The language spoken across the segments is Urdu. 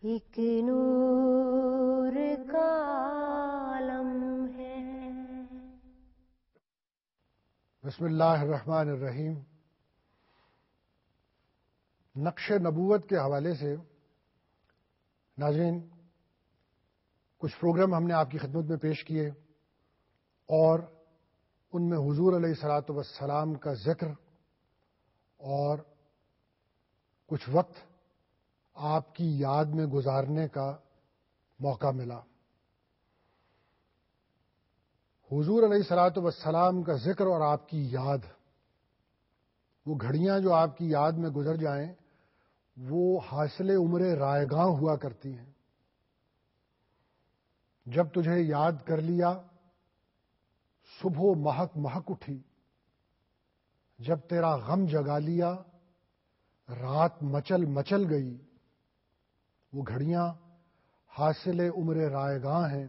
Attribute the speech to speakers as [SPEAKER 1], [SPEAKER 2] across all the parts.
[SPEAKER 1] ایک نور کا عالم ہے۔
[SPEAKER 2] بسم اللہ الرحمن الرحیم۔ نقش نبوت کے حوالے سے ناظرین کچھ پروگرام ہم نے آپ کی خدمت میں پیش کیے اور ان میں حضور علیہ الصلاۃ والسلام کا ذکر اور کچھ وقت آپ کی یاد میں گزارنے کا موقع ملا۔ حضور علیہ الصلاۃ والسلام کا ذکر اور آپ کی یاد، وہ گھڑیاں جو آپ کی یاد میں گزر جائیں وہ حاصل عمر رائگاں ہوا کرتی ہیں۔ جب تجھے یاد کر لیا صبح مہک مہک اٹھی، جب تیرا غم جگا لیا رات مچل مچل گئی۔ وہ گھڑیاں حاصل عمر رائگاں ہیں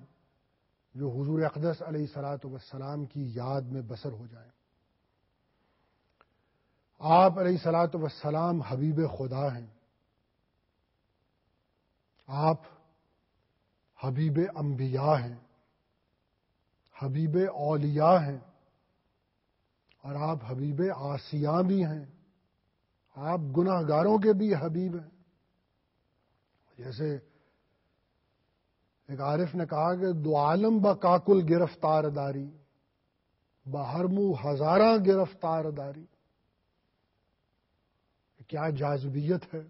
[SPEAKER 2] جو حضور اقدس علیہ الصلاۃ والسلام کی یاد میں بسر ہو جائیں۔ آپ علیہ الصلاۃ والسلام حبیب خدا ہیں، آپ حبیب انبیاء ہیں، حبیب اولیاء ہیں، اور آپ حبیب آسیاں بھی ہیں۔ آپ گناہ گاروں کے بھی حبیب ہیں۔ جیسے ایک عارف نے کہا کہ دو عالم با کاکل گرفتار داری، بہرمو ہزاراں گرفتار داری۔ کیا جاذبیت ہے،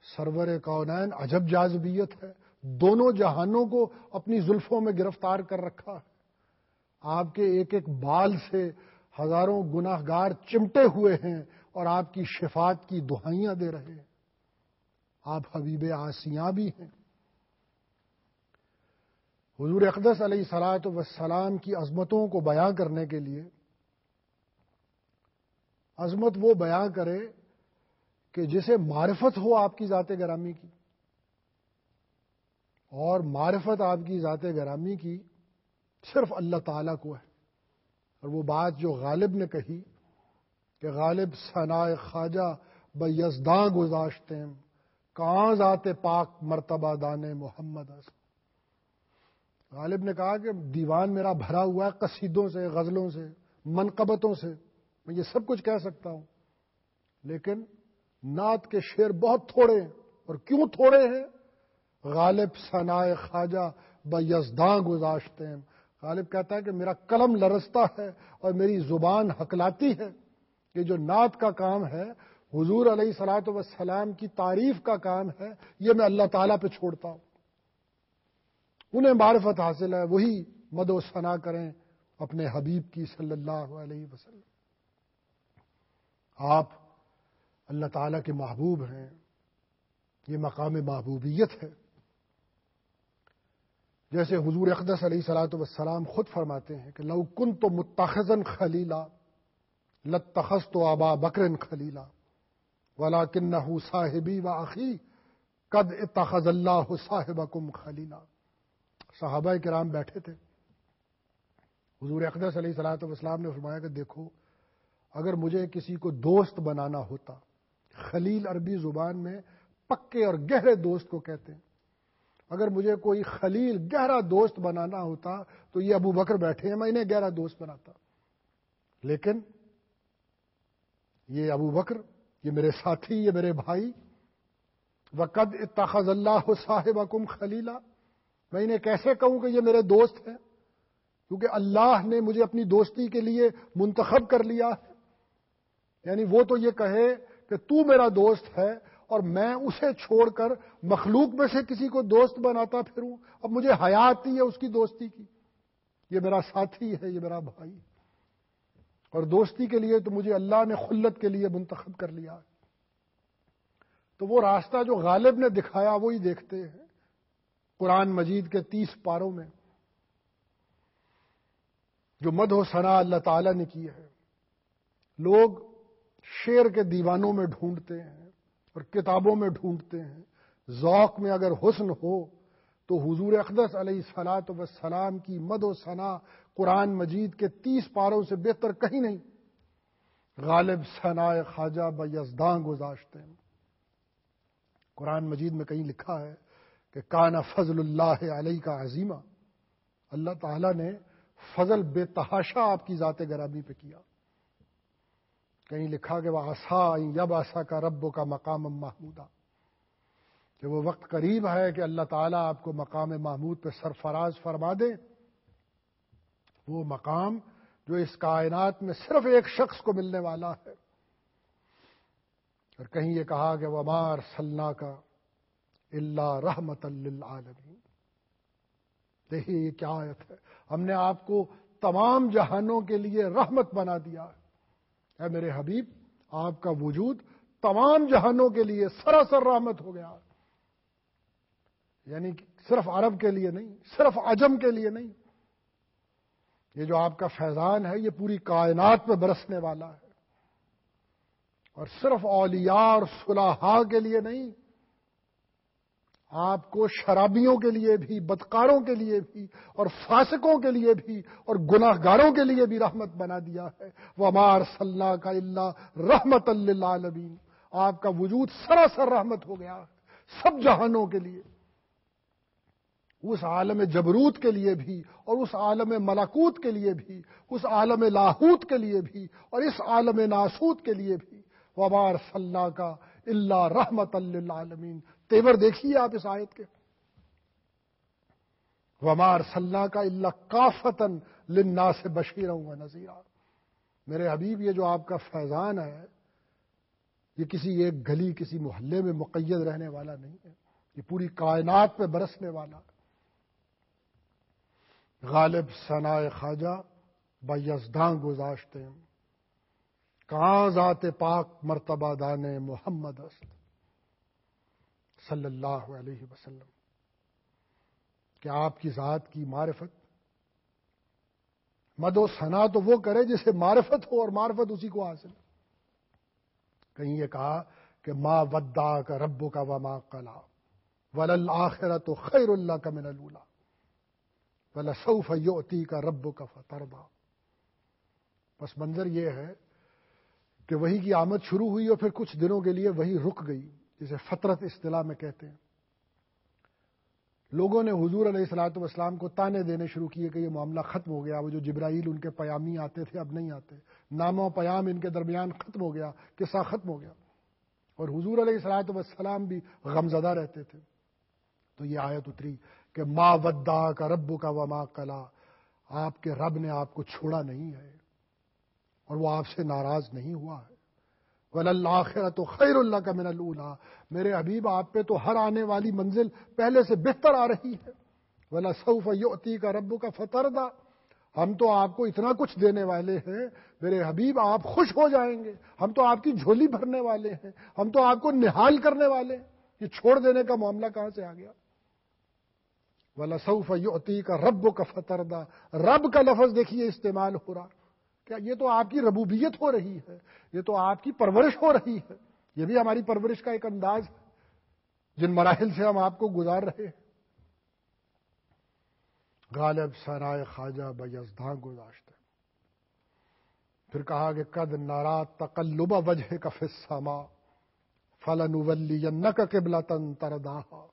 [SPEAKER 2] سرور کونین عجب جاذبیت ہے، دونوں جہانوں کو اپنی زلفوں میں گرفتار کر رکھا ہے۔ آپ کے ایک ایک بال سے ہزاروں گناہ گار چمٹے ہوئے ہیں اور آپ کی شفاعت کی دہائیاں دے رہے ہیں۔ آپ حبیب آسیاں بھی ہیں۔ حضور اقدس علیہ الصلاۃ والسلام کی عظمتوں کو بیاں کرنے کے لیے عظمت وہ بیاں کرے کہ جسے معرفت ہو آپ کی ذات گرامی کی، اور معرفت آپ کی ذات گرامی کی صرف اللہ تعالیٰ کو ہے۔ اور وہ بات جو غالب نے کہی کہ غالب ثناء خواجہ بیزداں گذاشتیں، کہاں ذات پاک مرتبہ دانے محمد است۔ غالب نے کہا کہ دیوان میرا بھرا ہوا ہے قصیدوں سے، غزلوں سے، منقبتوں سے، میں یہ سب کچھ کہہ سکتا ہوں، لیکن نعت کے شعر بہت تھوڑے ہیں۔ اور کیوں تھوڑے ہیں؟ غالب ثناء خواجہ بیزداں گذاشتیں۔ غالب کہتا ہے کہ میرا قلم لرزتا ہے اور میری زبان ہکلاتی ہے کہ جو نعت کا کام ہے، حضور علیہ الصلاۃ والسلام کی تعریف کا کام ہے، یہ میں اللہ تعالیٰ پہ چھوڑتا ہوں۔ انہیں معرفت حاصل ہے، وہی مد و ثنا کریں اپنے حبیب کی صلی اللہ علیہ وسلم۔ آپ اللہ تعالیٰ کے محبوب ہیں، یہ مقام محبوبیت ہے۔ جیسے حضور اقدس علیہ الصلاۃ والسلام خود فرماتے ہیں کہ لو کنت متخذا خلیلا لاتخذت ابا بکر خلیلا ولکنہ صاحبی و اخی قد اتخذ اللہ صاحبکم خلیلا۔ صحابہ کرام بیٹھے تھے، حضور اقدس علیہ الصلاۃ والسلام نے فرمایا کہ دیکھو، اگر مجھے کسی کو دوست بنانا ہوتا، خلیل عربی زبان میں پکے اور گہرے دوست کو کہتے ہیں، اگر مجھے کوئی خلیل گہرا دوست بنانا ہوتا تو یہ ابو بکر بیٹھے ہیں، میں انہیں گہرا دوست بناتا۔ لیکن یہ ابو بکر، یہ میرے ساتھی، یہ میرے بھائی، وقد اتخذ اللہ صاحبکم خلیلا، میں انہیں کیسے کہوں کہ یہ میرے دوست ہیں؟ کیونکہ اللہ نے مجھے اپنی دوستی کے لیے منتخب کر لیا ہے۔ یعنی وہ تو یہ کہے کہ تو میرا دوست ہے اور میں اسے چھوڑ کر مخلوق میں سے کسی کو دوست بناتا پھروں، اب مجھے حیا آتی ہے اس کی دوستی کی۔ یہ میرا ساتھی ہے، یہ میرا بھائی، اور دوستی کے لیے تو مجھے اللہ نے خلت کے لیے منتخب کر لیا ہے۔ تو وہ راستہ جو غالب نے دکھایا وہی دیکھتے ہیں قرآن مجید کے 30 پاروں میں، جو مدح و ثنا اللہ تعالیٰ نے کی ہے۔ لوگ شعر کے دیوانوں میں ڈھونڈتے ہیں اور کتابوں میں ڈھونڈتے ہیں، ذوق میں اگر حسن ہو تو حضور اقدس علیہ الصلاۃ والسلام کی مدح و ثنا قرآن مجید کے 30 پاروں سے بہتر کہیں نہیں۔ غالب ثناء خواجہ بیزداں گذاشتے ہیں۔ قرآن مجید میں کہیں لکھا ہے کہ کان فضل اللہ علیہ کا عظیمہ، اللہ تعالیٰ نے فضل بے تحاشا آپ کی ذات گرامی پہ کیا. کہیں لکھا کہ وہ آسا یب آسا کا رب کا مقام محمودہ، کہ وہ وقت قریب ہے کہ اللہ تعالیٰ آپ کو مقام محمود پہ سرفراز فرما دے، وہ مقام جو اس کائنات میں صرف ایک شخص کو ملنے والا ہے. اور کہیں یہ کہا کہ وما ارسلناک الا رحمۃ للعالمین. دیکھیے یہ کیا آیت ہے، ہم نے آپ کو تمام جہانوں کے لیے رحمت بنا دیا ہے. اے میرے حبیب، آپ کا وجود تمام جہانوں کے لیے سراسر رحمت ہو گیا، یعنی صرف عرب کے لیے نہیں، صرف عجم کے لیے نہیں. یہ جو آپ کا فیضان ہے یہ پوری کائنات میں برسنے والا ہے، اور صرف اولیاء اور صلحاء کے لیے نہیں، آپ کو شرابیوں کے لیے بھی، بدکاروں کے لیے بھی، اور فاسقوں کے لیے بھی، اور گناہ گاروں کے لیے بھی رحمت بنا دیا ہے. وَمَا أَرْسَلْنَاكَ إِلَّا رَحْمَةً لِّلْعَالَمِينَ. آپ کا وجود سراسر رحمت ہو گیا ہے سب جہانوں کے لیے، اس عالم جبروت کے لیے بھی، اور اس عالم ملکوت کے لیے بھی، اس عالم لاہوت کے لیے بھی، اور اس عالم ناسوت کے لیے بھی. وَمَا أَرْسَلْنَاكَ إِلَّا رَحْمَةً لِّلْعَالَمِينَ. تیور دیکھیے آپ اس آیت کے، وَمَا أَرْسَلْنَاكَ إِلَّا كَافَةً لِلنَّاسِ بَشِيرًا وَنَذِيرًا. میرے حبیب، یہ جو آپ کا فیضان ہے یہ کسی ایک گلی، کسی محلے میں مقید رہنے والا نہیں ہے، یہ پوری کائنات پہ برسنے والا ہے. غالب ثنائے خواجہ بیزداں گذاشتے، کہاں ذات پاک مرتبہ دانے محمد است صلی اللہ علیہ وسلم. کہ آپ کی ذات کی معرفت، مد و ثنا تو وہ کرے جسے معرفت ہو، اور معرفت اسی کو حاصل. کہیں یہ کہا کہ ما ودعک ربک وما قلی وللآخرۃ خیر لک من الاولی وَلَسَوْفَ يُؤْتِيكَ رَبُّكَ فَتَرْضَىٰ. پس منظر یہ ہے کہ وحی کی آمد شروع ہوئی اور پھر کچھ دنوں کے لیے وحی رک گئی، جسے فترت اصطلاح میں کہتے ہیں. لوگوں نے حضور علیہ الصلوۃ والسلام کو تانے دینے شروع کیے کہ یہ معاملہ ختم ہو گیا، وہ جو جبرائیل ان کے پیامی آتے تھے اب نہیں آتے، نامہ و پیام ان کے درمیان ختم ہو گیا، قصہ ختم ہو گیا، اور حضور علیہ الصلوۃ والسلام بھی غمزدہ رہتے تھے. تو یہ آیت اتری کہ ما ودعک ربک وما قلی، آپ کے رب نے آپ کو چھوڑا نہیں ہے اور وہ آپ سے ناراض نہیں ہوا ہے. وَلَلْآخِرَةُ خَيْرٌ لَكَ مِنَ الْأُولَىٰ. میرے حبیب، آپ پہ تو ہر آنے والی منزل پہلے سے بہتر آ رہی ہے. وَلَسَوْفَ يُؤْتِيكَ رَبُّكَ فَتَرْضَىٰ. ہم تو آپ کو اتنا کچھ دینے والے ہیں میرے حبیب، آپ خوش ہو جائیں گے. ہم تو آپ کی جھولی بھرنے والے ہیں، ہم تو آپ کو نہال کرنے والے ہیں. یہ چھوڑ دینے کا معاملہ کہاں سے آ گیا؟ وَلَسَوْفَ يُؤْتِيكَ رَبُّكَ فَتَرْضَىٰ. رب کا لفظ دیکھیے استعمال ہو رہا. کیا یہ تو آپ کی ربوبیت ہو رہی ہے، یہ تو آپ کی پرورش ہو رہی ہے. یہ بھی ہماری پرورش کا ایک انداز ہے جن مراحل سے ہم آپ کو گزار رہے ہیں. غالب ثنائے خواجہ بیزداں گذاشتے. پھر کہا کہ قد نرا تقلب وجهک فی السماء فلنولینک قبلۃ ترضاها.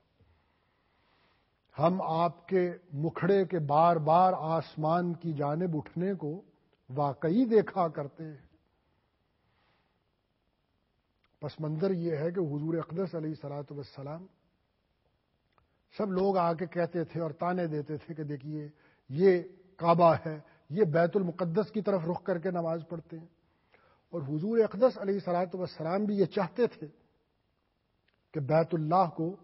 [SPEAKER 2] ہم آپ کے مکھڑے کے بار بار آسمان کی جانب اٹھنے کو واقعی دیکھا کرتے ہیں. پس منظر یہ ہے کہ حضور اقدس علیہ الصلوۃ والسلام، سب لوگ آ کے کہتے تھے اور تانے دیتے تھے کہ دیکھیے یہ کعبہ ہے، یہ بیت المقدس کی طرف رخ کر کے نماز پڑھتے ہیں. اور حضور اقدس علیہ الصلوۃ والسلام بھی یہ چاہتے تھے کہ بیت اللہ کو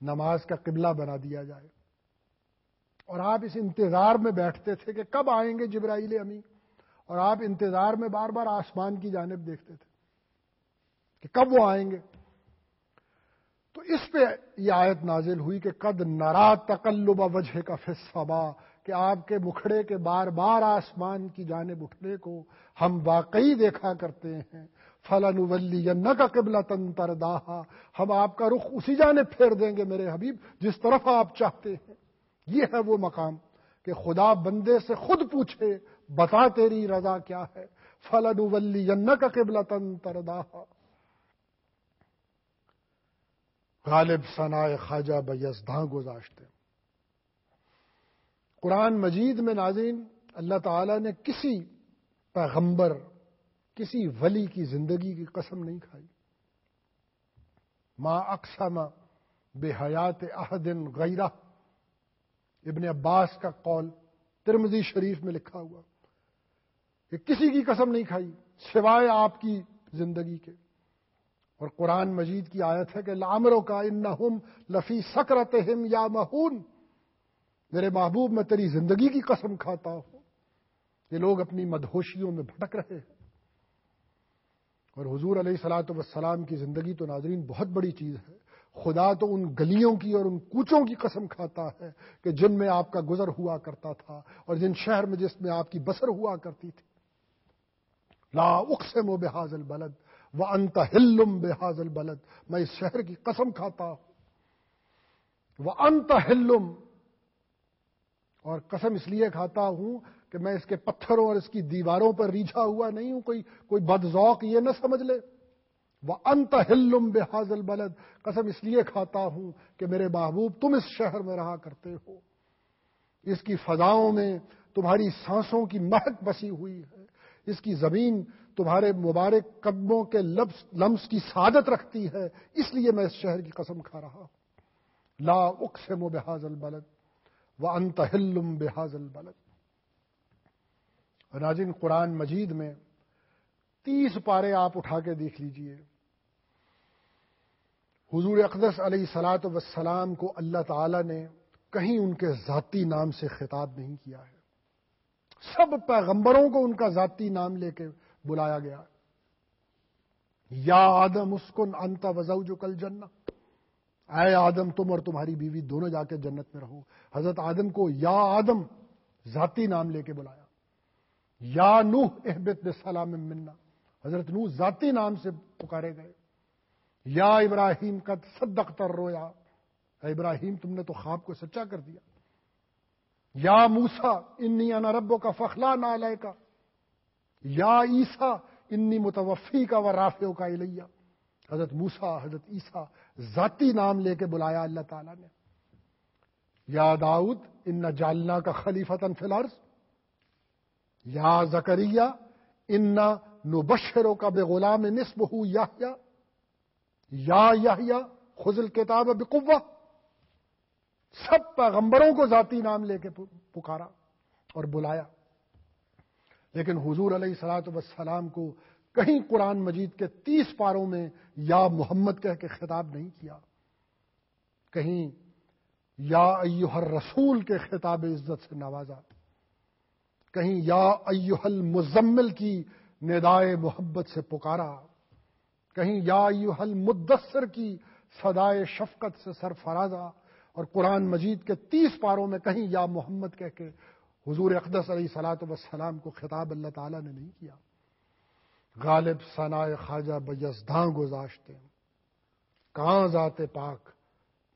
[SPEAKER 2] نماز کا قبلہ بنا دیا جائے. اور آپ اس انتظار میں بیٹھتے تھے کہ کب آئیں گے جبرائیل امین، اور آپ انتظار میں بار بار آسمان کی جانب دیکھتے تھے کہ کب وہ آئیں گے. تو اس پہ یہ آیت نازل ہوئی کہ قد نرا تقلب وجهک فی السماء، کہ آپ کے مکھڑے کے بار بار آسمان کی جانب اٹھنے کو ہم واقعی دیکھا کرتے ہیں. فَلَنُوَلِّيَنَّكَ قِبْلَةً تَرْضَاهَا. ہم آپ کا رخ اسی جانب پھیر دیں گے میرے حبیب جس طرف آپ چاہتے ہیں. یہ ہے وہ مقام کہ خدا بندے سے خود پوچھے بتا تیری رضا کیا ہے. فَلَنُوَلِّيَنَّكَ قِبْلَةً تَرْضَاهَا. غالب ثنائے خواجہ بیزداں گذاشتے. قرآن مجید میں ناظرین اللہ تعالیٰ نے کسی پیغمبر، کسی ولی کی زندگی کی قسم نہیں کھائی. ما اقسم بحیات احد غیرہ، ابن عباس کا قول ترمذی شریف میں لکھا ہوا کہ کسی کی قسم نہیں کھائی سوائے آپ کی زندگی کے. اور قرآن مجید کی آیت ہے کہ لعمرک انہم لفی سکرتہم یامہون، میرے محبوب میں تیری زندگی کی قسم کھاتا ہوں، یہ لوگ اپنی مدہوشیوں میں بھٹک رہے ہیں. اور حضور علیہ الصلوۃ والسلام کی زندگی تو ناظرین بہت بڑی چیز ہے. خدا تو ان گلیوں کی اور ان کوچوں کی قسم کھاتا ہے کہ جن میں آپ کا گزر ہوا کرتا تھا اور جن شہر میں جس میں آپ کی بسر ہوا کرتی تھی. لا اقسم بہذا البلد وانت حل بہذا البلد، میں اس شہر کی قسم کھاتا ہوں. وانت حل، اور قسم اس لیے کھاتا ہوں کہ میں اس کے پتھروں اور اس کی دیواروں پر ریجھا ہوا نہیں ہوں، کوئی بدذوق یہ نہ سمجھ لے. وانت حل بہذا البلد، قسم اس لیے کھاتا ہوں کہ میرے محبوب تم اس شہر میں رہا کرتے ہو، اس کی فضاؤں میں تمہاری سانسوں کی مہک بسی ہوئی ہے، اس کی زمین تمہارے مبارک قدموں کے لمس کی سعادت رکھتی ہے، اس لیے میں اس شہر کی قسم کھا رہا ہوں. لا اقسم بہذا البلد وانت حل بہذا البلد. اور ناظرین قرآن مجید میں 30 پارے آپ اٹھا کے دیکھ لیجئے، حضور اقدس علیہ الصلوۃ والسلام کو اللہ تعالی نے کہیں ان کے ذاتی نام سے خطاب نہیں کیا ہے. سب پیغمبروں کو ان کا ذاتی نام لے کے بلایا گیا. یا آدم اسکن انت وزوجک الجنہ، اے آدم تم اور تمہاری بیوی دونوں جا کے جنت میں رہو. حضرت آدم کو یا آدم ذاتی نام لے کے بلایا. یا نوح اہبط بسلام منا، حضرت نوح ذاتی نام سے پکارے گئے. یا ابراہیم قد صدقت الرؤیا، اے ابراہیم تم نے تو خواب کو سچا کر دیا. یا موسیٰ انی انا ربک فاخلع علیک، یا عیسیٰ انی متوفیک ورافعک الی، حضرت موسیٰ حضرت عیسیٰ ذاتی نام لے کے بلایا اللہ تعالیٰ نے. یا داؤد ان جعلناک خلیفۃ فی الارض، یا زکریا انا نبشرک بغلام اسمہ یحییٰ، یا یحییٰ خذ الکتاب بقوہ. سب پیغمبروں کو ذاتی نام لے کے پکارا اور بلایا. لیکن حضور علیہ الصلوۃ والسلام کو کہیں قرآن مجید کے 30 پاروں میں یا محمد کہہ کے خطاب نہیں کیا. کہیں یا ایھا الرسول کے خطاب عزت سے نوازا، کہیں یا ایھا المزمل کی ندائے محبت سے پکارا، کہیں یا ایھا المدثر کی صدائے شفقت سے سرفرازا. اور قرآن مجید کے 30 پاروں میں کہیں یا محمد کہہ کے حضور اقدس علیہ الصلوۃ والسلام کو خطاب اللہ تعالیٰ نے نہیں کیا. غالب ثنائے خواجہ بیزداں گذاشتے، کہاں ذات پاک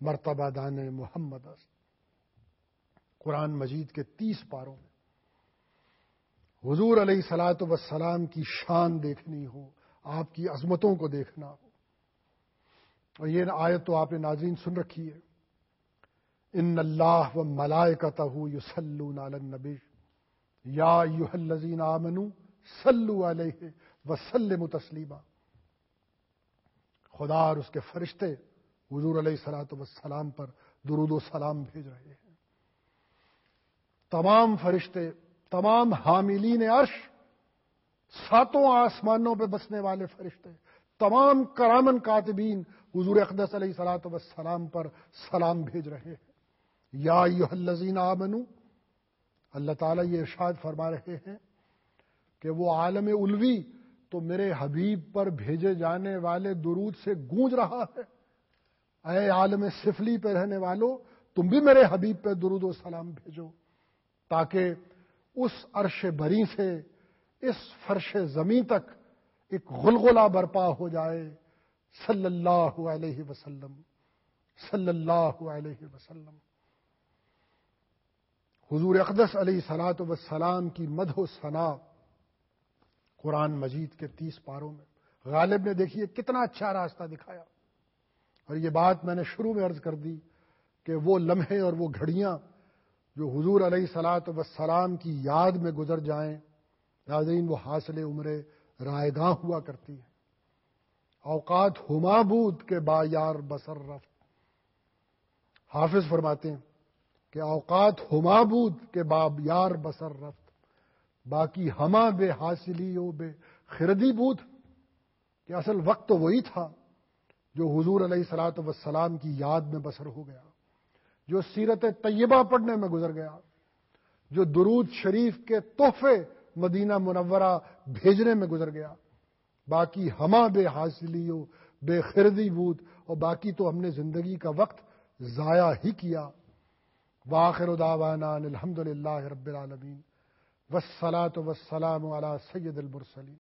[SPEAKER 2] مرتبہ دان محمد است. قرآن مجید کے 30 پاروں میں حضور علیہ الصلوۃ والسلام کی شان دیکھنی ہو، آپ کی عظمتوں کو دیکھنا ہو. اور یہ آیت تو آپ نے ناظرین سن رکھی ہے، ان اللہ و ملائکتہ یصلون علی النبی یا ایھا الذین آمنوا صلوا علیہ وسلموا تسلیما. خدا اور اس کے فرشتے حضور علیہ الصلوۃ والسلام پر درود و سلام بھیج رہے ہیں. تمام فرشتے، تمام حاملین عرش، 7 آسمانوں پہ بسنے والے فرشتے، تمام کرامن کاتبین حضور اقدس علیہ الصلوۃ والسلام پر سلام بھیج رہے ہیں. یا ایھا الذین آمنوا، اللہ تعالیٰ یہ ارشاد فرما رہے ہیں کہ وہ عالم علوی تو میرے حبیب پر بھیجے جانے والے درود سے گونج رہا ہے. اے عالم سفلی پہ رہنے والو، تم بھی میرے حبیب پہ درود و سلام بھیجو، تاکہ اس عرش بری سے اس فرش زمین تک ایک غلغلہ برپا ہو جائے. صلی اللہ علیہ وسلم، صلی اللہ علیہ وسلم. حضور اقدس علیہ الصلوۃ والسلام کی مدح و ثنا قرآن مجید کے 30 پاروں میں. غالب نے دیکھیے کتنا اچھا راستہ دکھایا. اور یہ بات میں نے شروع میں عرض کر دی کہ وہ لمحے اور وہ گھڑیاں جو حضور علیہ الصلاۃ والسلام کی یاد میں گزر جائیں، ناظرین وہ حاصل عمر رائگاں ہوا کرتی ہے۔ اوقات ہما بود کے با یار بسر رفت، حافظ فرماتے ہیں کہ اوقات ہما بود کے با یار بسر رفت، باقی ہما بے حاصلی و بے خردی بود، کہ اصل وقت تو وہی تھا جو حضور علیہ الصلاۃ والسلام کی یاد میں بسر ہو گیا، جو سیرت طیبہ پڑھنے میں گزر گیا، جو درود شریف کے تحفے مدینہ منورہ بھیجنے میں گزر گیا۔ باقی ہما بے حاصلی و بے خردی بود، اور باقی تو ہم نے زندگی کا وقت ضائع ہی کیا۔ وآخر دعوانا الحمد للہ رب العالمین، والصلاۃ والسلام علی سید المرسلین۔